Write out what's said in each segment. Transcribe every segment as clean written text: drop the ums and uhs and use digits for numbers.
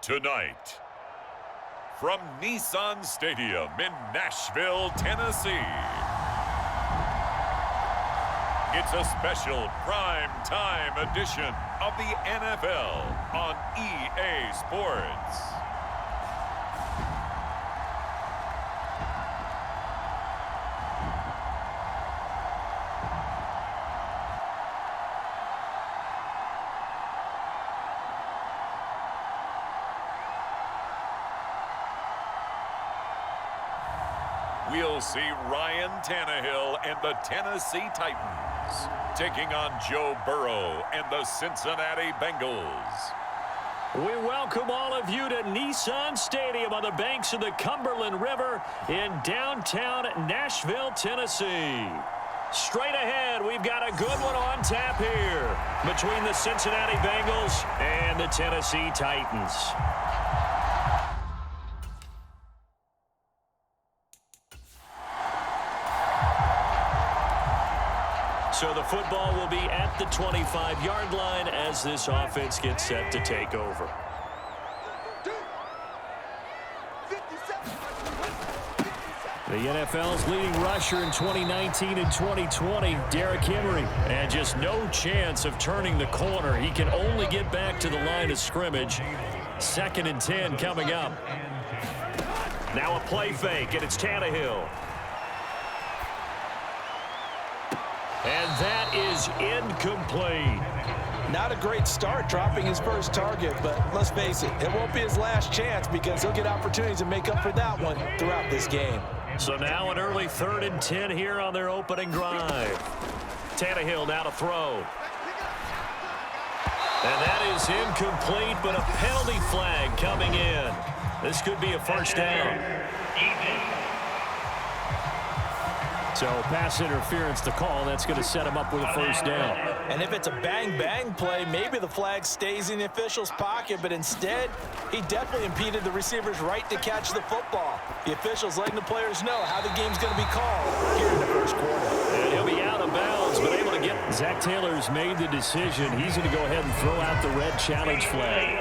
Tonight, from Nissan Stadium in Nashville, Tennessee, it's a special prime time edition of the NFL on EA Sports. We'll see Ryan Tannehill and the Tennessee Titans taking on Joe Burrow and the Cincinnati Bengals. We welcome all of you to Nissan Stadium on the banks of the Cumberland River in downtown Nashville, Tennessee. Straight ahead, we've got a good one on tap here between the Cincinnati Bengals and the Tennessee Titans. So the football will be at the 25-yard line as this offense gets set to take over. The NFL's leading rusher in 2019 and 2020, Derrick Henry, and just no chance of turning the corner. He can only get back to the line of scrimmage. 2nd and 10 coming up. Now a play fake, and it's Tannehill. And that is incomplete. Not a great start dropping his first target, but let's face it, it won't be his last chance because he'll get opportunities to make up for that one throughout this game. So now an early 3rd and 10 here on their opening drive. Tannehill now to throw. And that is incomplete, but a penalty flag coming in. This could be a first down. So pass interference to call. That's going to set him up with a first down. And if it's a bang-bang play, maybe the flag stays in the official's pocket, but instead, he definitely impeded the receiver's right to catch the football. The official's letting the players know how the game's going to be called here in the first quarter. And he'll be out of bounds, but able to get. Zach Taylor's made the decision. He's going to go ahead and throw out the red challenge flag.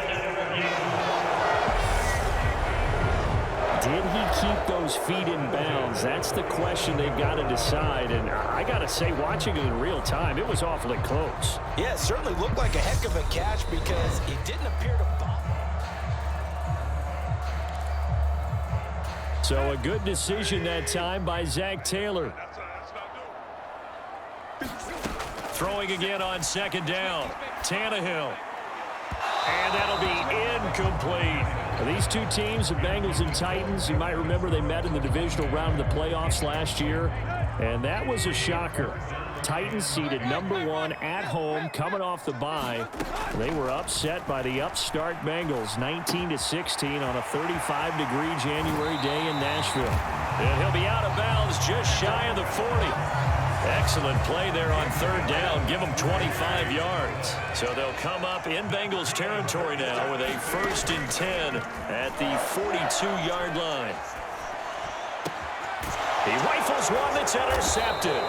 Did he keep those feet in bounds? That's the question they've got to decide. And I got to say, watching it in real time, it was awfully close. Yeah, it certainly looked like a heck of a catch because he didn't appear to bump. So a good decision that time by Zach Taylor. Throwing again on 2nd down. Tannehill. And that'll be incomplete. These two teams, the Bengals and Titans, you might remember they met in the divisional round of the playoffs last year, and that was a shocker. Titans seeded #1 at home, coming off the bye. They were upset by the upstart Bengals, 19-16 on a 35-degree January day in Nashville. And he'll be out of bounds just shy of the 40. Excellent play there on 3rd down. Give them 25 yards. So they'll come up in Bengals territory now with a 1st and 10 at the 42-yard line. He rifles one that's intercepted.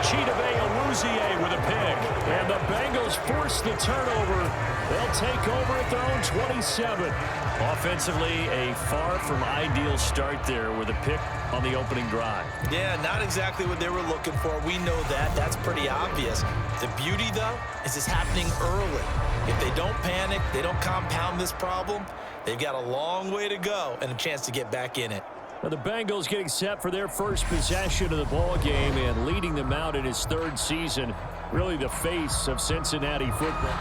Chidobe Awuzie with a pick. And the Bengals force the turnover. They'll take over at their own 27. Offensively, a far from ideal start there with a pick on the opening drive. Yeah, not exactly what they were looking for. We know that. That's pretty obvious. The beauty, though, is it's happening early. If they don't panic, they don't compound this problem, they've got a long way to go and a chance to get back in it. Now the Bengals getting set for their first possession of the ball game and leading them out in his 3rd season. Really the face of Cincinnati football.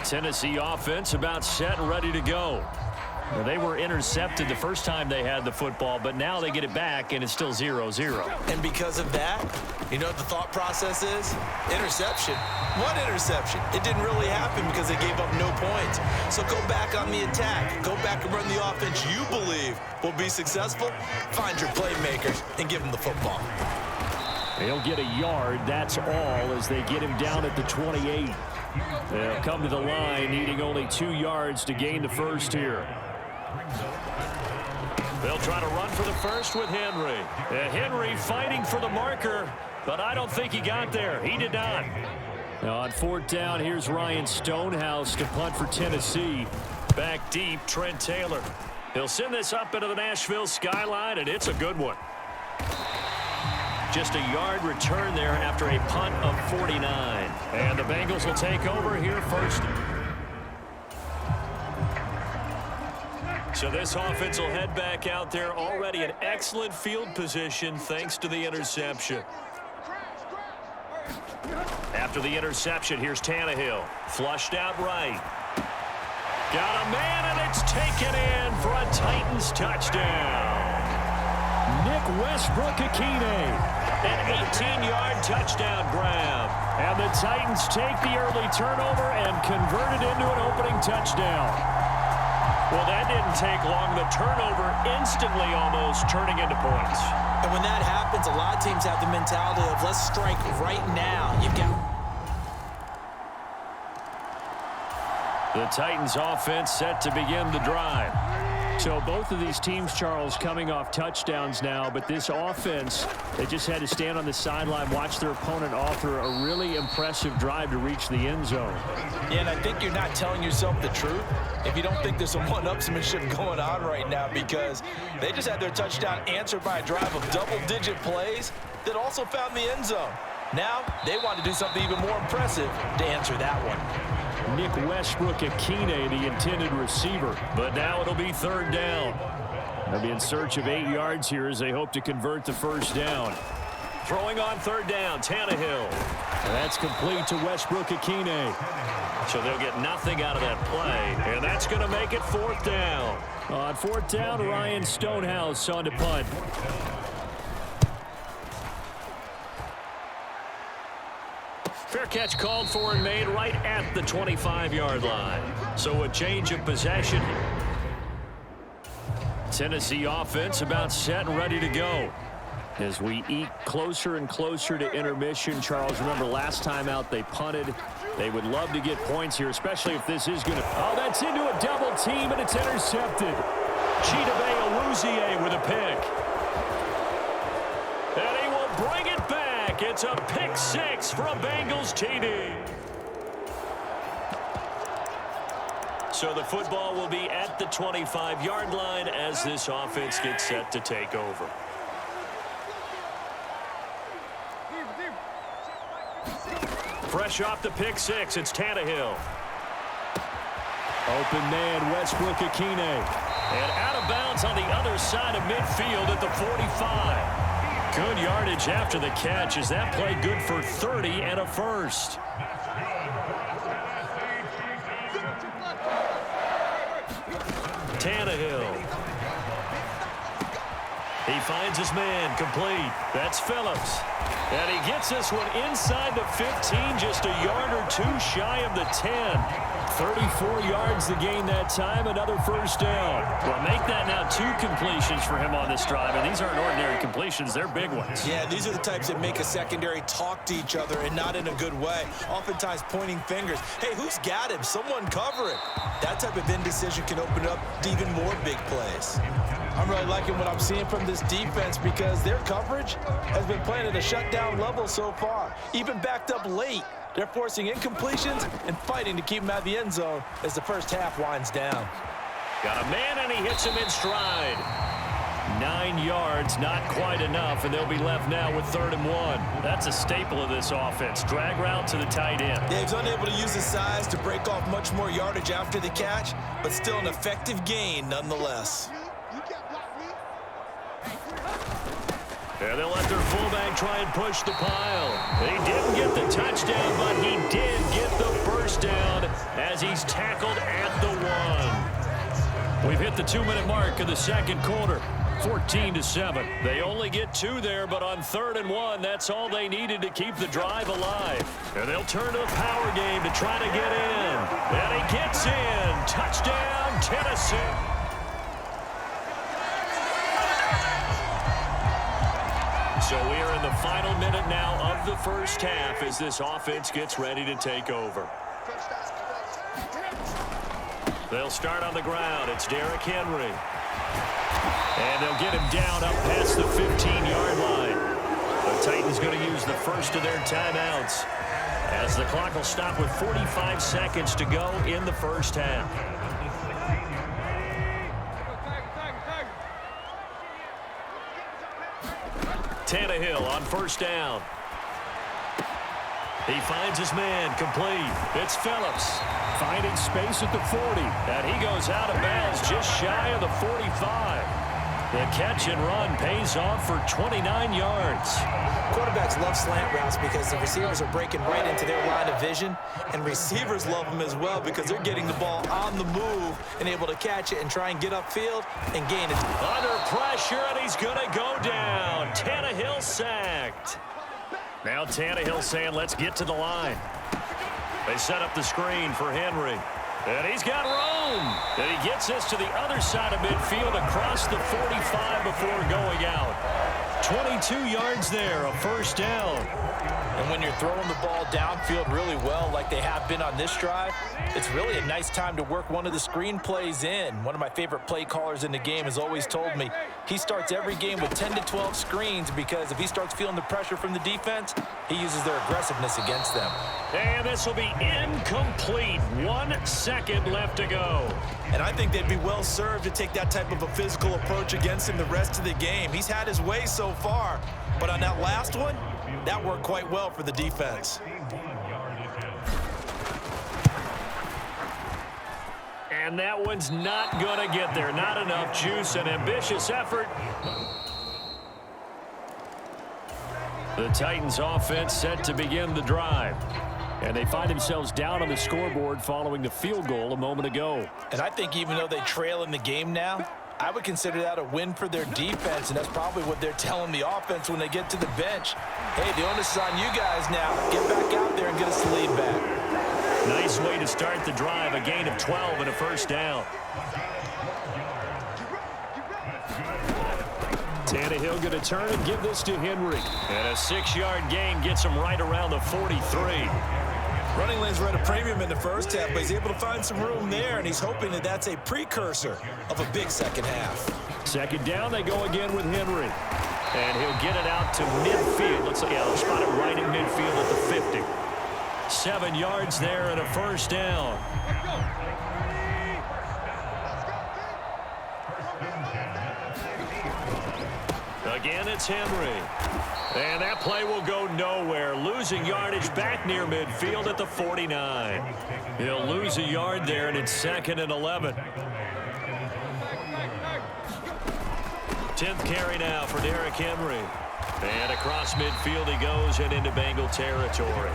Tennessee offense about set and ready to go. Well, they were intercepted the first time they had the football, but now they get it back, and it's still 0-0. And because of that, you know what the thought process is? Interception. One interception. It didn't really happen because they gave up no points. So go back on the attack. Go back and run the offense you believe will be successful. Find your playmakers and give them the football. They'll get a yard, that's all, as they get him down at the 28. They'll come to the line, needing only 2 yards to gain the first here. They'll try to run for the first with Henry. Henry fighting for the marker, but I don't think he got there. He did not. Now on 4th down, here's Ryan Stonehouse to punt for Tennessee. Back deep, Trent Taylor. He'll send this up into the Nashville skyline, and it's a good one. Just a yard return there after a punt of 49. And the Bengals will take over here first. So this offense will head back out there, already in excellent field position thanks to the interception. After the interception, here's Tannehill. Flushed out right. Got a man, and it's taken in for a Titans touchdown. Nick Westbrook-Akine. An 18-yard touchdown grab. And the Titans take the early turnover and convert it into an opening touchdown. Well, that didn't take long. The turnover instantly almost turning into points. And when that happens, a lot of teams have the mentality of let's strike right now. You've got the Titans offense set to begin the drive. So both of these teams, Charles, coming off touchdowns now, but this offense, they just had to stand on the sideline, watch their opponent author a really impressive drive to reach the end zone. Yeah, and I think you're not telling yourself the truth if you don't think there's some one-upsmanship going on right now, because they just had their touchdown answered by a drive of double-digit plays that also found the end zone. Now they want to do something even more impressive to answer that one. Nick Westbrook-Akine, the intended receiver. But now it'll be 3rd down. They'll be in search of 8 yards here as they hope to convert the first down. Throwing on 3rd down, Tannehill. And that's complete to Westbrook-Akine. So they'll get nothing out of that play. And that's going to make it 4th down. On 4th down, Ryan Stonehouse on to punt. Fair catch called for and made right at the 25-yard line. So a change of possession. Tennessee offense about set and ready to go. As we eke closer and closer to intermission, Charles, remember last time out they punted. They would love to get points here, especially if this is going to... Oh, that's into a double team, and it's intercepted. Chidobe Awuzie with a pick. And he will bring it back. It's a pick 6 for a Bengals TD. So the football will be at the 25-yard line as this offense gets set to take over. Fresh off the pick 6, it's Tannehill. Open man, Westbrook-Akine. And out of bounds on the other side of midfield at the 45. Good yardage after the catch as that play good for 30 and a first. Tannehill. He finds his man, complete. That's Phillips. And he gets this one inside the 15, just a yard or 2 shy of the 10. 34 yards to gain that time, another first down. Well, make that now 2 completions for him on this drive, and these aren't ordinary completions, they're big ones. Yeah, these are the types that make a secondary talk to each other, and not in a good way. Oftentimes pointing fingers. Hey, who's got him? Someone cover it. That type of indecision can open up to even more big plays. I'm really liking what I'm seeing from this defense because their coverage has been playing at a shutdown level so far. Even backed up late. They're forcing incompletions and fighting to keep him out of the end zone as the first half winds down. Got a man, and he hits him in stride. 9 yards, not quite enough, and they'll be left now with 3rd and 1. That's a staple of this offense. Drag route to the tight end. Yeah, he's unable to use his size to break off much more yardage after the catch, but still an effective gain nonetheless. And they'll let their fullback try and push the pile. They didn't get the touchdown, but he did get the first down as he's tackled at the 1. We've hit hit the 2-minute mark of the second quarter. 14-7. They only get 2 there, but on 3rd and 1, that's all they needed to keep the drive alive. And they'll turn to the power game to try to get in. And he gets in. Touchdown, Tennessee. So we are in the final minute now of the first half as this offense gets ready to take over. They'll start on the ground. It's Derrick Henry. And they'll get him down up past the 15-yard line. The Titans going to use the first of their timeouts as the clock will stop with 45 seconds to go in the first half. Tannehill on first down. He finds his man, complete. It's Phillips finding space at the 40. And he goes out of bounds just shy of the 45. The catch and run pays off for 29 yards. Quarterbacks love slant routes because the receivers are breaking right into their line of vision, and receivers love them as well because they're getting the ball on the move and able to catch it and try and get upfield and gain it. Under pressure, and he's going to go down. Tannehill sacked. Now Tannehill saying, let's get to the line. They set up the screen for Henry. And he's got room. And he gets this to the other side of midfield across the 45 before going out. 22 yards there, a first down. And when you're throwing the ball downfield really well like they have been on this drive, it's really a nice time to work one of the screen plays in. One of my favorite play callers in the game has always told me he starts every game with 10 to 12 screens because if he starts feeling the pressure from the defense, he uses their aggressiveness against them. And this will be incomplete. 1 second left to go. And I think they'd be well served to take that type of a physical approach against him the rest of the game. He's had his way so far, but on that last one, that worked quite well for the defense. And that one's not going to get there. Not enough juice. An ambitious effort. The Titans offense set to begin the drive. And they find themselves down on the scoreboard following the field goal a moment ago. And I think even though they trail in the game now, I would consider that a win for their defense, and that's probably what they're telling the offense when they get to the bench. Hey, the onus is on you guys now. Get back out there and get us the lead back. Nice way to start the drive, a gain of 12 and a first down. Tannehill going to turn and give this to Henry. And a 6-yard gain gets him right around the 43. Running lanes were at a premium in the first half, but he's able to find some room there, and he's hoping that that's a precursor of a big second half. Second down, they go again with Henry. And he'll get it out to midfield. Let's see, they'll spot it right in midfield at the 50. 7 yards there and a first down. Again, it's Henry. And that play will go nowhere. Losing yardage back near midfield at the 49. He'll lose a yard there, and it's 2nd and 11. 10th carry now for Derrick Henry. And across midfield he goes and into Bengal territory.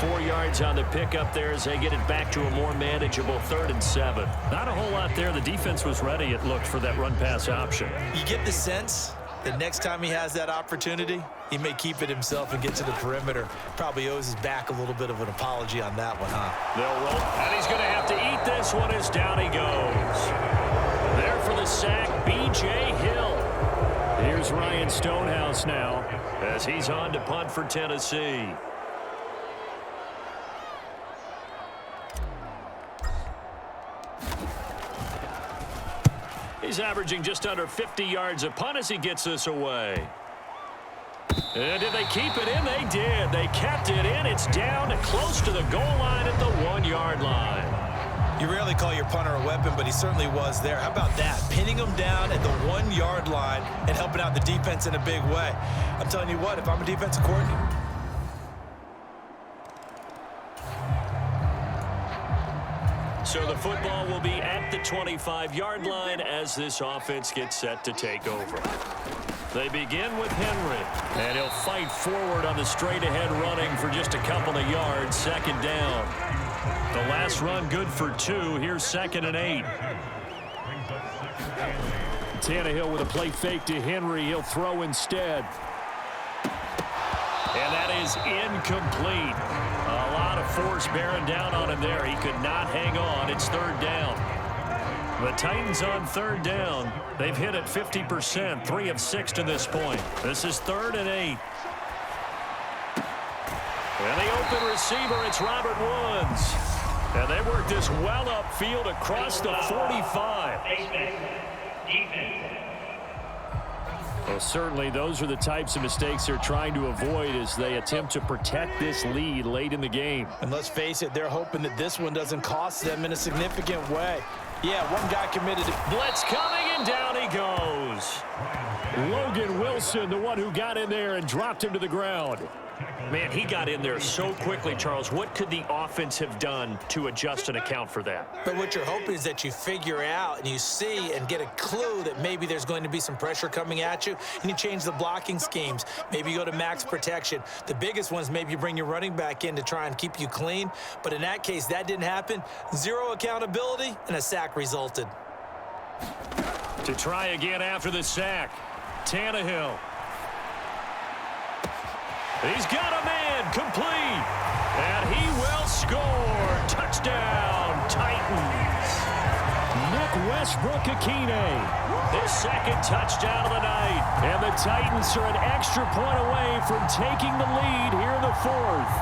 4 yards on the pickup there as they get it back to a more manageable 3rd and 7. Not a whole lot there. The defense was ready, it looked, for that run-pass option. You get the sense the next time he has that opportunity, he may keep it himself and get to the perimeter. Probably owes his back a little bit of an apology on that one, huh? They'll roll, and he's going to have to eat this one as down he goes. There for the sack, B.J. Hill. Here's Ryan Stonehouse now as he's on to punt for Tennessee. He's averaging just under 50 yards a punt as he gets this away. And did they keep it in? They did. They kept it in. It's down close to the goal line at the 1-yard line. You rarely call your punter a weapon, but he certainly was there. How about that? Pinning him down at the 1-yard line and helping out the defense in a big way. I'm telling you what, if I'm a defensive coordinator, so the football will be at the 25-yard line as this offense gets set to take over. They begin with Henry, and he'll fight forward on the straight-ahead running for just a couple of yards. 2nd down. The last run good for 2. Here's 2nd and 8. Tannehill with a play fake to Henry. He'll throw instead. And that is incomplete. A lot of force bearing down on him there. He could not hang on. It's third down. The Titans on third down. They've hit it 50%, 3 of 6 to this point. This is 3rd and 8. And the open receiver, it's Robert Woods. And they work this well upfield across the 45. Well, certainly those are the types of mistakes they're trying to avoid as they attempt to protect this lead late in the game. And let's face it, they're hoping that this one doesn't cost them in a significant way. Yeah, one guy committed it. Blitz coming, and down he goes. Logan Wilson, the one who got in there and dropped him to the ground. Man, he got in there so quickly, Charles. What could the offense have done to adjust and account for that? But what you're hoping is that you figure out and you see and get a clue that maybe there's going to be some pressure coming at you, and you change the blocking schemes. Maybe you go to max protection. The biggest one is maybe you bring your running back in to try and keep you clean. But in that case, that didn't happen. 0 accountability, and a sack resulted. To try again after the sack, Tannehill. He's got a man, complete, and he will score. Touchdown, Titans. Nick Westbrook-Akine, his 2nd touchdown of the night, and the Titans are an extra point away from taking the lead here in the 4th.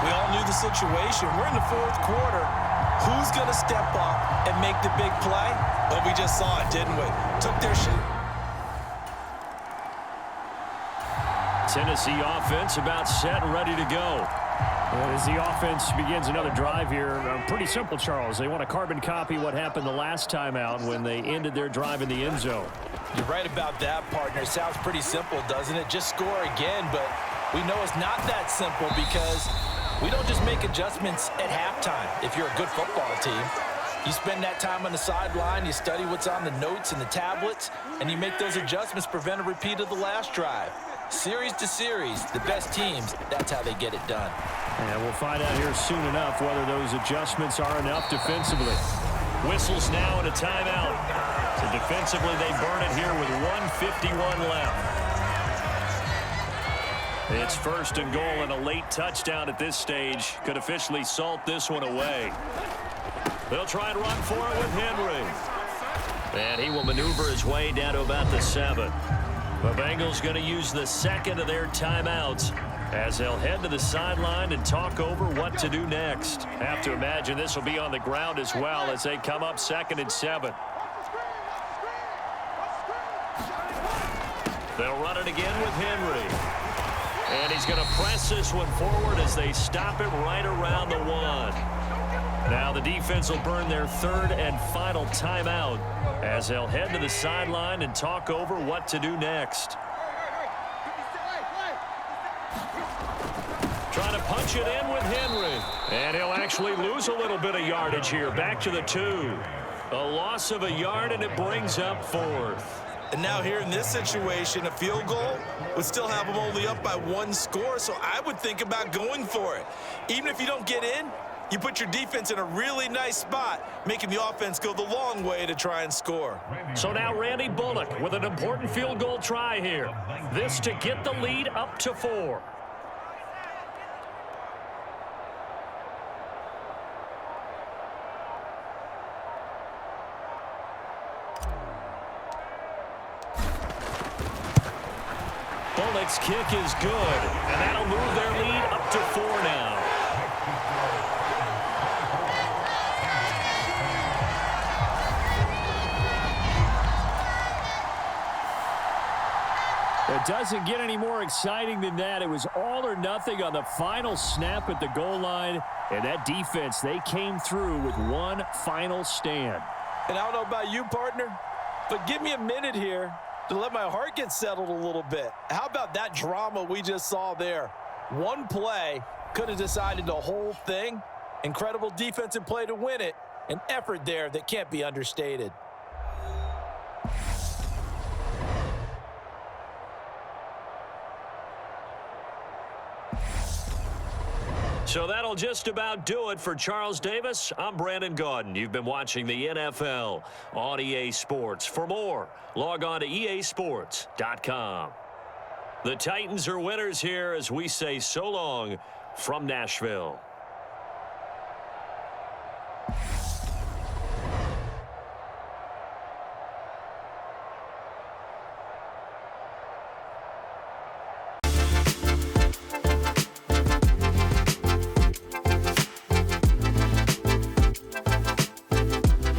We all knew the situation. We're in the 4th quarter. Who's going to step up and make the big play? Well, we just saw it, didn't we? Took their shot. Tennessee offense about set and ready to go. As the offense begins another drive here, pretty simple, Charles. They want to carbon copy what happened the last time out when they ended their drive in the end zone. You're right about that, partner. Sounds pretty simple, doesn't it? Just score again, but we know it's not that simple because we don't just make adjustments at halftime if you're a good football team. You spend that time on the sideline, you study what's on the notes and the tablets, and you make those adjustments, prevent a repeat of the last drive. Series to series, the best teams, that's how they get it done. And we'll find out here soon enough whether those adjustments are enough defensively. Whistles now and a timeout. So defensively, they burn it here with 1:51 left. It's 1st and goal, and a late touchdown at this stage could officially salt this one away. They'll try and run for it with Henry. And he will maneuver his way down to about the 7. The Bengals going to use the 2nd of their timeouts as they'll head to the sideline and talk over what to do next. Have to imagine this will be on the ground as well as they come up 2nd and 7. They'll run it again with Henry. And he's going to press this one forward as they stop it right around the 1. Now the defense will burn their 3rd and final timeout as they'll head to the sideline and talk over what to do next. Trying to punch it in with Henry. And he'll actually lose a little bit of yardage here. Back to the 2. A loss of a yard, and it brings up 4th. And now here in this situation, a field goal would still have them only up by 1 score, so I would think about going for it. Even if you don't get in, you put your defense in a really nice spot, making the offense go the long way to try and score. So now Randy Bullock with an important field goal try here. This to get the lead up to 4. Bullock's kick is good, and that'll move their lead up to 4 now. It doesn't get any more exciting than that. It was all or nothing on the final snap at the goal line. And that defense, they came through with one final stand. And I don't know about you, partner, but give me a minute here to let my heart get settled a little bit. How about that drama we just saw there? One play could have decided the whole thing. Incredible defensive play to win it. An effort there that can't be understated. So that'll just about do it for Charles Davis. I'm Brandon Gaudin. You've been watching the NFL on EA Sports. For more, log on to easports.com. The Titans are winners here as we say so long from Nashville.